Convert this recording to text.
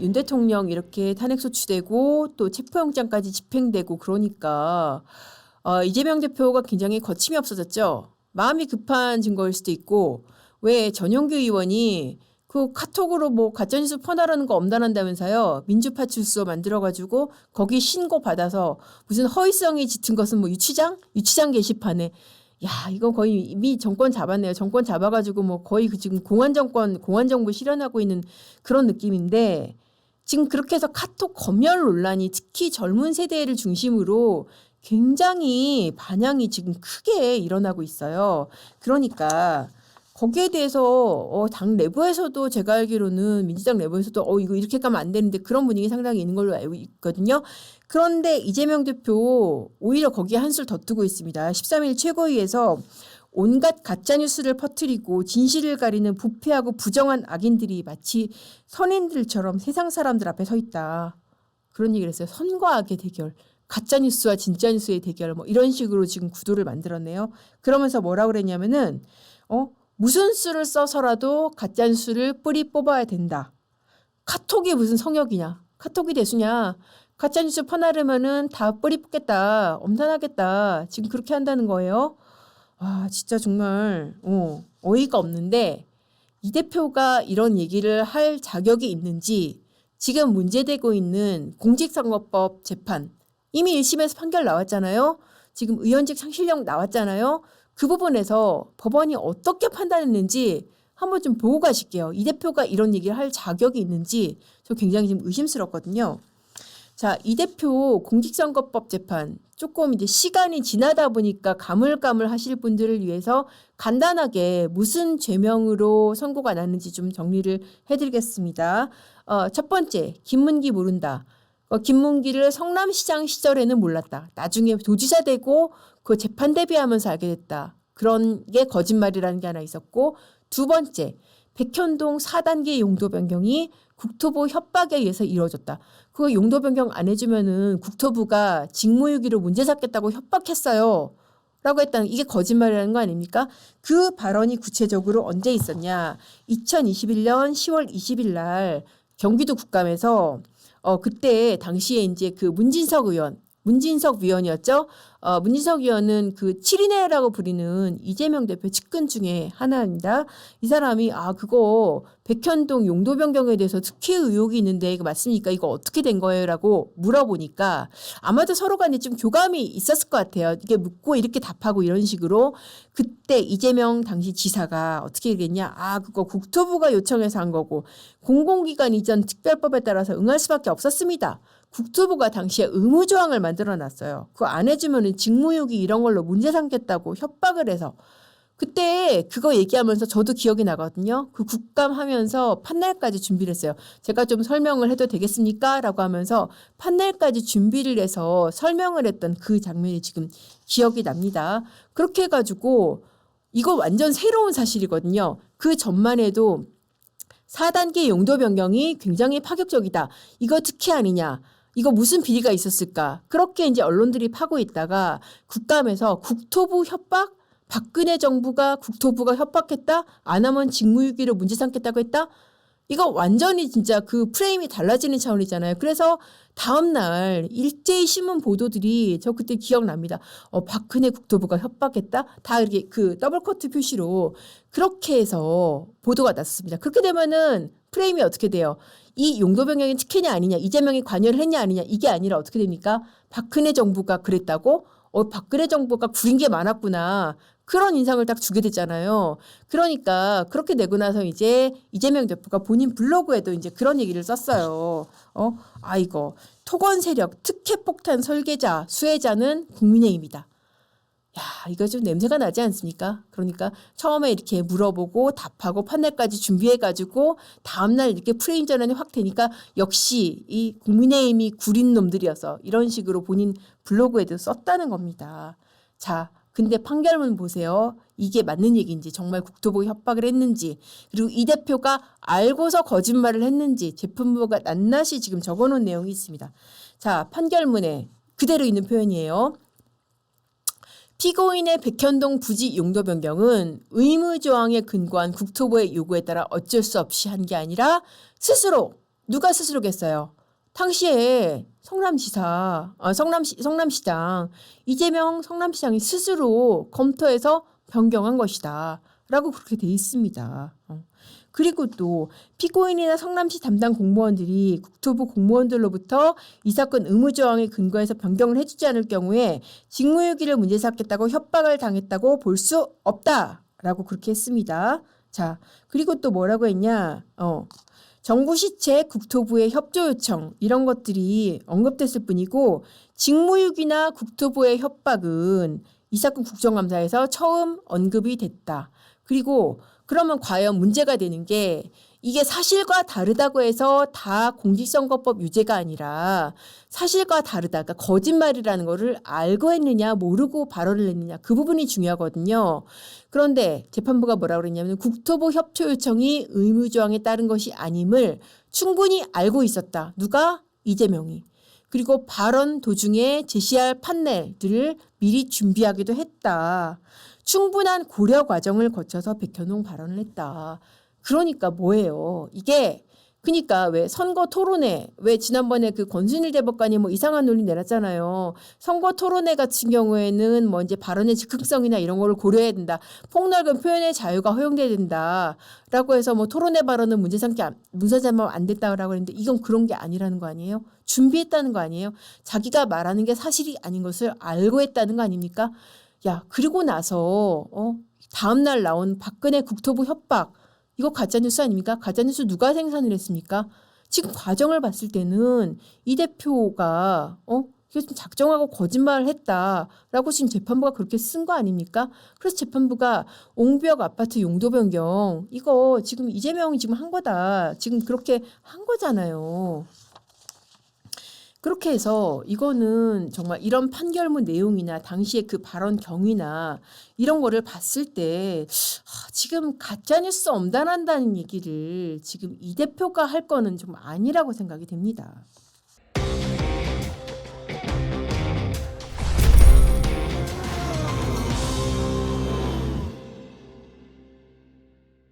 윤 대통령 이렇게 탄핵 소추되고 또 체포영장까지 집행되고 그러니까 이재명 대표가 굉장히 거침이 없어졌죠. 마음이 급한 증거일 수도 있고 왜 전용규 의원이 그 카톡으로 뭐 가짜뉴스 퍼나르는 거 엄단한다면서요. 민주파출소 만들어가지고 거기 신고 받아서 무슨 허위성이 짙은 것은 뭐 유치장 게시판에 야 이거 거의 이미 정권 잡았네요. 정권 잡아가지고 뭐 거의 지금 공안 정부 실현하고 있는 그런 느낌인데 지금 그렇게 해서 카톡 검열 논란이 특히 젊은 세대를 중심으로 굉장히 반향이 지금 크게 일어나고 있어요. 그러니까 거기에 대해서 당 내부에서도 제가 알기로는 민주당 내부에서도 이거 이렇게 가면 안 되는데 그런 분위기 상당히 있는 걸로 알고 있거든요. 그런데 이재명 대표 오히려 거기에 한술 더 뜨고 있습니다. 13일 최고위에서 온갖 가짜뉴스를 퍼뜨리고 진실을 가리는 부패하고 부정한 악인들이 마치 선인들처럼 세상 사람들 앞에 서 있다. 그런 얘기를 했어요. 선과 악의 대결. 가짜뉴스와 진짜뉴스의 대결 뭐 이런 식으로 지금 구도를 만들었네요. 그러면서 뭐라고 그랬냐면은 무슨 수를 써서라도 가짜뉴스를 뿌리 뽑아야 된다. 카톡이 무슨 성역이냐. 카톡이 대수냐. 가짜뉴스 퍼나르면은 다 뿌리 뽑겠다. 엄단하겠다. 지금 그렇게 한다는 거예요. 아 진짜 정말 어이가 없는데 이 대표가 이런 얘기를 할 자격이 있는지 지금 문제되고 있는 공직선거법 재판 이미 1심에서 판결 나왔잖아요. 지금 의원직 상실령 나왔잖아요. 그 부분에서 법원이 어떻게 판단했는지 한번 좀 보고 가실게요. 이 대표가 이런 얘기를 할 자격이 있는지 저 굉장히 지금 의심스럽거든요. 자, 이 대표 공직선거법 재판 조금 이제 시간이 지나다 보니까 가물가물 하실 분들을 위해서 간단하게 무슨 죄명으로 선고가 났는지 좀 정리를 해드리겠습니다. 첫 번째, 김문기 모른다. 김문기를 성남시장 시절에는 몰랐다. 나중에 도지사 되고 그 재판 대비하면서 알게 됐다. 그런 게 거짓말이라는 게 하나 있었고 두 번째, 백현동 4단계 용도 변경이 국토부 협박에 의해서 이루어졌다. 그거 용도 변경 안 해주면은 국토부가 직무유기로 문제 삼겠다고 협박했어요. 라고 했다는 이게 거짓말이라는 거 아닙니까? 그 발언이 구체적으로 언제 있었냐. 2021년 10월 20일 날 경기도 국감에서 그때 당시에 이제 그 문진석 위원이었죠. 문진석 의원은 그 7인회라고 부리는 이재명 대표 측근 중에 하나입니다. 이 사람이 그거 백현동 용도 변경에 대해서 특혜 의혹이 있는데 이거 맞습니까? 이거 어떻게 된 거예요? 라고 물어보니까 아마도 서로 간에 좀 교감이 있었을 것 같아요. 이게 묻고 이렇게 답하고 이런 식으로 그때 이재명 당시 지사가 어떻게 얘기했냐? 그거 국토부가 요청해서 한 거고 공공기관 이전 특별법에 따라서 응할 수밖에 없었습니다. 국토부가 당시에 의무조항을 만들어놨어요. 그거 안 해주면은 직무유기 이런 걸로 문제 삼겠다고 협박을 해서 그때 그거 얘기하면서 저도 기억이 나거든요. 그 국감하면서 판넬까지 준비를 했어요. 제가 좀 설명을 해도 되겠습니까? 라고 하면서 판넬까지 준비를 해서 설명을 했던 그 장면이 지금 기억이 납니다. 그렇게 해가지고 이거 완전 새로운 사실이거든요. 그 전만 해도 4단계 용도 변경이 굉장히 파격적이다. 이거 특혜 아니냐. 이거 무슨 비리가 있었을까? 그렇게 이제 언론들이 파고 있다가 국감에서 국토부 협박? 박근혜 정부가 국토부가 협박했다? 안 하면 직무유기로 문제 삼겠다고 했다? 이거 완전히 진짜 그 프레임이 달라지는 차원이잖아요. 그래서 다음날 일제히 신문 보도들이 저 그때 기억납니다. 박근혜 국토부가 협박했다? 다 이렇게 그 더블코트 표시로 그렇게 해서 보도가 났습니다. 그렇게 되면은 프레임이 어떻게 돼요? 이 용도 변경이 특혜냐 아니냐, 이재명이 관여를 했냐 아니냐 이게 아니라 어떻게 됩니까? 박근혜 정부가 그랬다고? 박근혜 정부가 구린 게 많았구나. 그런 인상을 딱 주게 됐잖아요. 그러니까 그렇게 되고 나서 이제 이재명 대표가 본인 블로그에도 이제 그런 얘기를 썼어요. 이거 토건 세력 특혜 폭탄 설계자 수혜자는 국민의힘이다. 야, 이거 좀 냄새가 나지 않습니까? 그러니까 처음에 이렇게 물어보고 답하고 판넬까지 준비해가지고 다음날 이렇게 프레임 전환이 확 되니까 역시 이 국민의힘이 구린 놈들이어서 이런 식으로 본인 블로그에도 썼다는 겁니다. 자, 근데 판결문 보세요. 이게 맞는 얘기인지 정말 국토부 협박을 했는지 그리고 이 대표가 알고서 거짓말을 했는지 재판부가 낱낱이 지금 적어놓은 내용이 있습니다. 자, 판결문에 그대로 있는 표현이에요. 피고인의 백현동 부지 용도 변경은 의무조항에 근거한 국토부의 요구에 따라 어쩔 수 없이 한 게 아니라 스스로 누가 스스로겠어요? 당시에 성남시장 이재명 성남시장이 스스로 검토해서 변경한 것이다. 라고 그렇게 돼 있습니다. 그리고 또 피고인이나 성남시 담당 공무원들이 국토부 공무원들로부터 이 사건 의무조항에 근거해서 변경을 해주지 않을 경우에 직무유기를 문제 삼겠다고 협박을 당했다고 볼 수 없다라고 그렇게 했습니다. 자, 그리고 또 뭐라고 했냐? 정부 시체 국토부의 협조 요청 이런 것들이 언급됐을 뿐이고 직무유기나 국토부의 협박은 이 사건 국정감사에서 처음 언급이 됐다. 그리고 그러면 과연 문제가 되는 게 이게 사실과 다르다고 해서 다 공직선거법 유죄가 아니라 사실과 다르다, 그러니까 거짓말이라는 거를 알고 했느냐 모르고 발언을 했느냐 그 부분이 중요하거든요. 그런데 재판부가 뭐라고 그랬냐면 국토부 협조 요청이 의무조항에 따른 것이 아님을 충분히 알고 있었다. 누가? 이재명이. 그리고 발언 도중에 제시할 판넬들을 미리 준비하기도 했다. 충분한 고려 과정을 거쳐서 백현웅 발언을 했다. 그러니까 뭐예요? 이게 그러니까 왜 선거 토론회 왜 지난번에 그 권순일 대법관이 뭐 이상한 논리 내놨잖아요. 선거 토론회 같은 경우에는 뭐 이제 발언의 즉흥성이나 이런 거를 고려해야 된다. 폭넓은 표현의 자유가 허용돼야 된다라고 해서 뭐 토론회 발언은 문제 삼으면 안 됐다라고 했는데 이건 그런 게 아니라는 거 아니에요? 준비했다는 거 아니에요? 자기가 말하는 게 사실이 아닌 것을 알고 했다는 거 아닙니까? 야, 그리고 나서 다음날 나온 박근혜 국토부 협박 이거 가짜뉴스 아닙니까? 가짜뉴스 누가 생산을 했습니까? 지금 과정을 봤을 때는 이 대표가 이게 좀 작정하고 거짓말을 했다라고 지금 재판부가 그렇게 쓴 거 아닙니까? 그래서 재판부가 옹벽 아파트 용도 변경 이거 지금 이재명이 지금 한 거다. 지금 그렇게 한 거잖아요. 그렇게 해서 이거는 정말 이런 판결문 내용이나 당시의 그 발언 경위나 이런 거를 봤을 때 지금 가짜뉴스 엄단한다는 얘기를 지금 이 대표가 할 거는 좀 아니라고 생각이 됩니다.